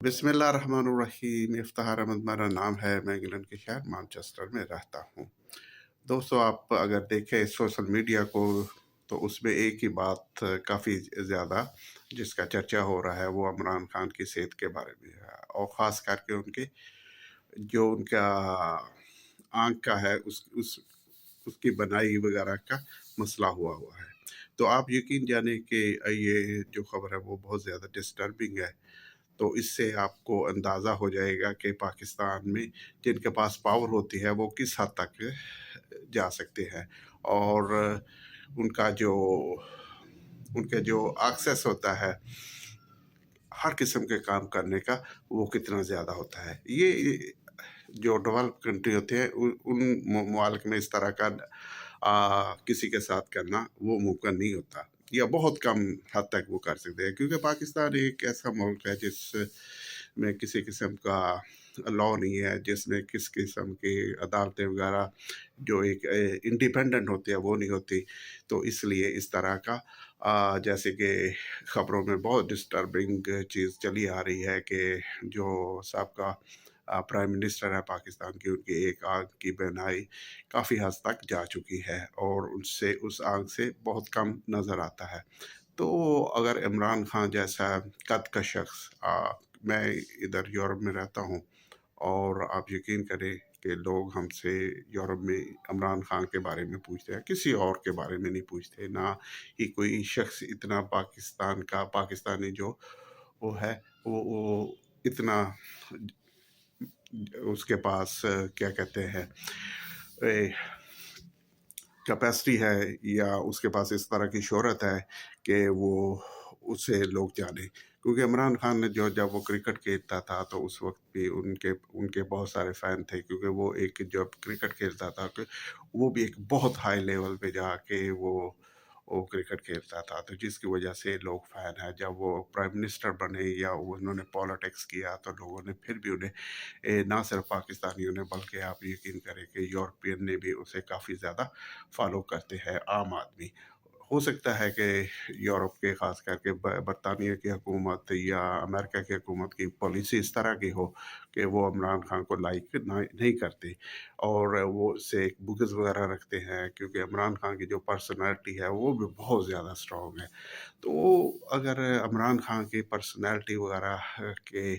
बिस्मिल्लाहिर्रहमानिर्रहीम। इफ्तिखार अहमद मेरा नाम है। मैं इंग्लैंड के शहर मैनचेस्टर में रहता हूँ। दोस्तों, आप अगर देखें सोशल मीडिया को तो उसमें एक ही बात काफ़ी ज़्यादा जिसका चर्चा हो रहा है वो इमरान खान की सेहत के बारे में है, और ख़ास करके उनके जो उनका आँख का है उसकी बनाई वगैरह का मसला हुआ हुआ है। तो आप यकीन जाने कि ये जो खबर है वो बहुत ज़्यादा डिस्टर्बिंग है। तो इससे आपको अंदाज़ा हो जाएगा कि पाकिस्तान में जिनके पास पावर होती है वो किस हद तक जा सकते हैं, और उनका जो उनके जो एक्सेस होता है हर किस्म के काम करने का वो कितना ज़्यादा होता है। ये जो डेवलप कंट्री होते हैं उन ममालिक में इस तरह का किसी के साथ करना वो मुमकिन नहीं होता, या बहुत कम हद तक वो कर सकते हैं, क्योंकि पाकिस्तान एक ऐसा मुल्क है जिसमें किसी किस्म का लॉ नहीं है, जिसमें किस किस्म की अदालतें वगैरह जो एक इंडिपेंडेंट होती है वो नहीं होती। तो इसलिए इस तरह का जैसे कि खबरों में बहुत डिस्टर्बिंग चीज़ चली आ रही है कि जो साबका प्राइम मिनिस्टर है पाकिस्तान की, उनकी एक आँख की बीनाई काफ़ी हद तक जा चुकी है और उनसे उस आँख से बहुत कम नज़र आता है। तो अगर इमरान खान जैसा कद का शख्स मैं इधर यूरोप में रहता हूँ, और आप यकीन करें कि लोग हमसे यूरोप में इमरान खान के बारे में पूछते हैं, किसी और के बारे में नहीं पूछते। ना ही कोई शख्स इतना पाकिस्तानी जो वो है वो इतना उसके पास क्या कहते हैं कैपेसिटी है, या उसके पास इस तरह की शोहरत है कि वो उसे लोग जाने। क्योंकि इमरान खान ने जो जब वो क्रिकेट खेलता था तो उस वक्त भी उनके उनके बहुत सारे फ़ैन थे, क्योंकि वो एक जब क्रिकेट खेलता था कि वो भी एक बहुत हाई लेवल पे जाके वो क्रिकेट खेलता था, तो जिसकी वजह से लोग फ़ैन हैं। जब वो प्राइम मिनिस्टर बने या उन्होंने पॉलिटिक्स किया तो लोगों ने फिर भी उन्हें ना सिर्फ पाकिस्तानियों ने बल्कि आप यकीन करें कि यूरोपियन ने भी उसे काफ़ी ज़्यादा फॉलो करते हैं आम आदमी। हो सकता है कि यूरोप के ख़ास करके बरतानिया की हुकूमत या अमेरिका की हुकूमत की पॉलिसी इस तरह की हो कि वो इमरान खान को लाइक नहीं करते, और वो उससे एक बुग़्ज़ वगैरह रखते हैं, क्योंकि इमरान खान की जो पर्सनैलिटी है वो भी बहुत ज़्यादा स्ट्रॉन्ग है। तो अगर इमरान खान की पर्सनैलिटी वगैरह के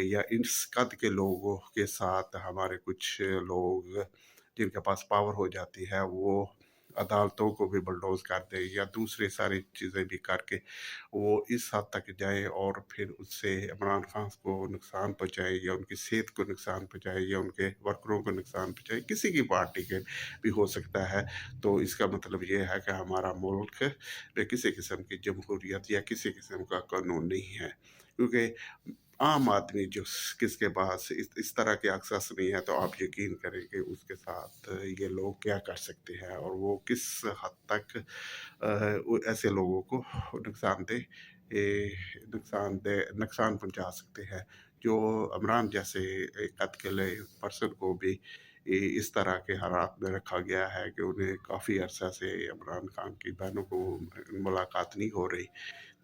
या इस कद के लोगों के साथ हमारे कुछ लोग जिनके पास पावर हो जाती है वो अदालतों को भी बुलडोज़ कर दें या दूसरी सारी चीज़ें भी करके वो इस हद तक जाए और फिर उससे इमरान खान को नुकसान पहुँचाए या उनकी सेहत को नुकसान पहुँचाए या उनके वर्करों को नुकसान पहुँचाए, किसी की पार्टी के भी हो सकता है। तो इसका मतलब ये है कि हमारा मुल्क में किसी किस्म की जमहूरियत या किसी किस्म का कानून नहीं है, क्योंकि आम आदमी जो किसके पास इस तरह के एक्सेस नहीं है, तो आप यकीन करें कि उसके साथ ये लोग क्या कर सकते हैं और वो किस हद तक वो ऐसे लोगों को नुकसानदेह नुकसान पहुंचा सकते हैं, जो इमरान जैसे एक अकेले पर्सन को भी इस तरह के हालात में रखा गया है कि उन्हें काफ़ी अरसा से इमरान खान की बहनों को मुलाकात नहीं हो रही,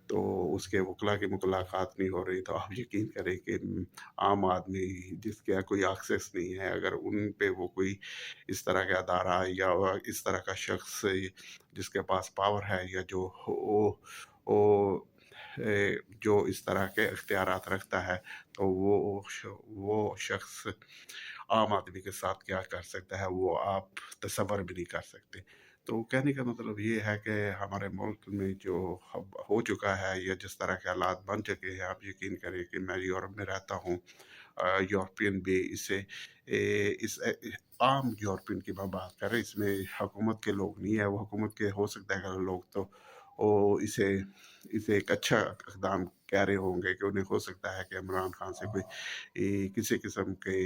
तो उसके वकला की मुलाकात नहीं हो रही। तो आप यकीन करें कि आम आदमी जिसका कोई एक्सेस नहीं है, अगर उन पे वो कोई इस तरह का अदारा या इस तरह का शख्स जिसके पास पावर है या जो वो जो इस तरह के इख्तियारात रखता है, तो वो शख्स आम आदमी के साथ क्या कर सकता है वो आप तसव्वुर भी नहीं कर सकते। तो कहने का मतलब ये है कि हमारे मुल्क में जो अब हो चुका है या जिस तरह के हालात बन चुके हैं, आप यकीन करें कि मैं यूरोप में रहता हूँ। यूरोपियन भी इसे आम यूरोपियन की मैं बात कर रहा हूँ, इसमें हुकूमत के लोग नहीं है। वो हुकूमत के हो सकता है अगर लोग तो वो इसे एक अच्छा इक़दाम कह रहे होंगे कि उन्हें हो सकता है कि इमरान खान से कोई किसी किस्म के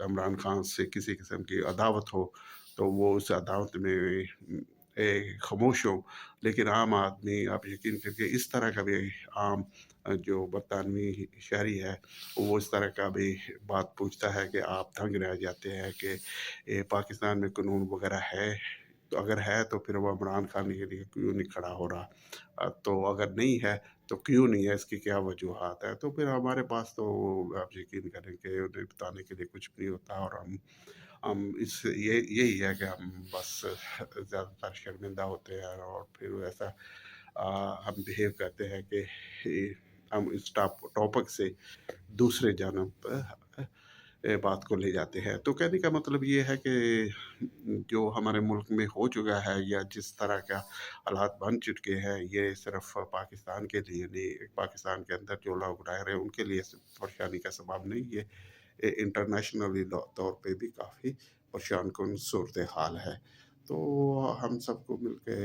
इमरान खान से किसी किस्म की अदावत हो, तो वो उस अदावत में खामोश हो। लेकिन आम आदमी आप यकीन करिए इस तरह का भी आम जो बरतानवी शहरी है वो इस तरह का भी बात पूछता है कि आप दंग रह जाते हैं कि पाकिस्तान में कानून वगैरह है, तो अगर है तो फिर वो इमरान खान के लिए क्यों नहीं खड़ा हो रहा। तो अगर नहीं है तो क्यों नहीं है, इसकी क्या वजूहात है? तो फिर हमारे पास तो आप यकीन करें कि उन्हें बताने के लिए कुछ भी नहीं होता, और हम इस ये यही है कि हम बस ज़्यादातर शर्मिंदा होते हैं, और फिर ऐसा हम बिहेव करते हैं कि हम इस टॉपिक से दूसरे जानब बात को ले जाते हैं। तो कहने का मतलब ये है कि जो हमारे मुल्क में हो चुका है, या जिस तरह का हालात बन चुके हैं, ये सिर्फ पाकिस्तान के लिए नहीं, पाकिस्तान के अंदर जो लोग रह रहे हैं उनके लिए परेशानी का सबब नहीं, ये इंटरनेशनली तौर पे भी काफ़ी परेशान कुन सूरत हाल है। तो हम सबको मिलके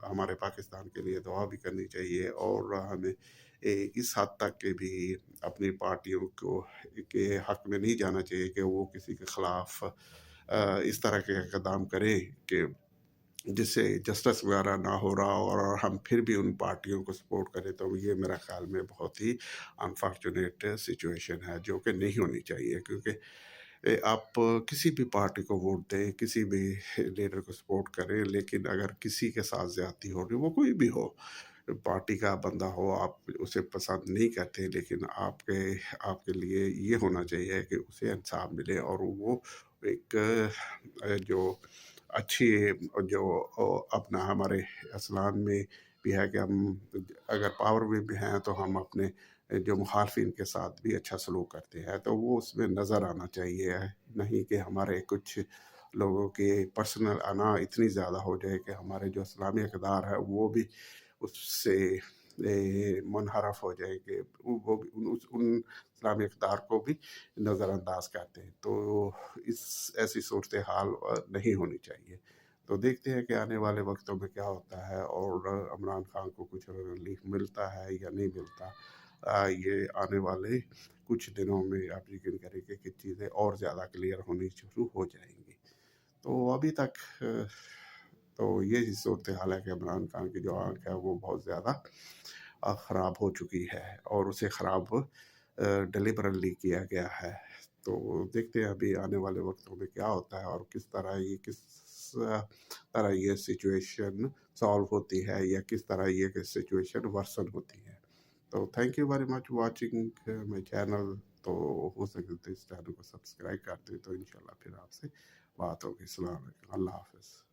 हमारे पाकिस्तान के लिए दुआ भी करनी चाहिए, और हमें इस हद तक के भी अपनी पार्टियों को के हक में नहीं जाना चाहिए कि वो किसी के खिलाफ इस तरह के इक़दाम करें कि जिससे जस्टिस वगैरह ना हो रहा, और हम फिर भी उन पार्टियों को सपोर्ट करें, तो ये मेरा ख़्याल में बहुत ही अनफॉर्चुनेट सिचुएशन है, जो कि नहीं होनी चाहिए। क्योंकि आप किसी भी पार्टी को वोट दें, किसी भी लीडर को सपोर्ट करें, लेकिन अगर किसी के साथ ज़्यादती हो रही, वो कोई भी हो, पार्टी का बंदा हो, आप उसे पसंद नहीं करते, लेकिन आपके लिए ये होना चाहिए कि उसे इंसाफ मिले, और वो एक जो अच्छी जो अपना हमारे इस्लाम में भी है कि हम अगर पावर में भी हैं तो हम अपने जो मुखालफिन के साथ भी अच्छा सलूक करते हैं, तो वो उसमें नज़र आना चाहिए। नहीं कि हमारे कुछ लोगों के पर्सनल अना इतनी ज़्यादा हो जाए कि हमारे जो इस्लामी इक़दार है वो भी उससे मुनहरफ हो जाए, कि वो भी उन इस्लामी इक़दार को भी नज़रअंदाज करते हैं। तो इस ऐसी सूरत हाल नहीं होनी चाहिए। तो देखते हैं कि आने वाले वक्तों में क्या होता है, और इमरान खान को कुछ रिलीफ मिलता है या नहीं मिलता। ये आने वाले कुछ दिनों में आप यकीन करेंगे कि चीज़ें और ज़्यादा क्लियर होनी शुरू हो जाएंगी। तो अभी तक तो ये सूरत हाल है कि इमरान खान की जो आंख है वो बहुत ज़्यादा ख़राब हो चुकी है, और उसे ख़राब डिलिबरली किया गया है। तो देखते हैं अभी आने वाले वक्तों में क्या होता है, और किस तरह ये सिचुएशन सॉल्व होती है, या किस तरह ये सिचुएशन वर्सन होती है। तो thank you very much watching my channel. तो हो सके तो इस चैनल को सब्सक्राइब कर दें, तो इंशाल्लाह फिर आपसे बात होगी। अस्सलाम वालेकुम, अल्लाह हाफ़िज़।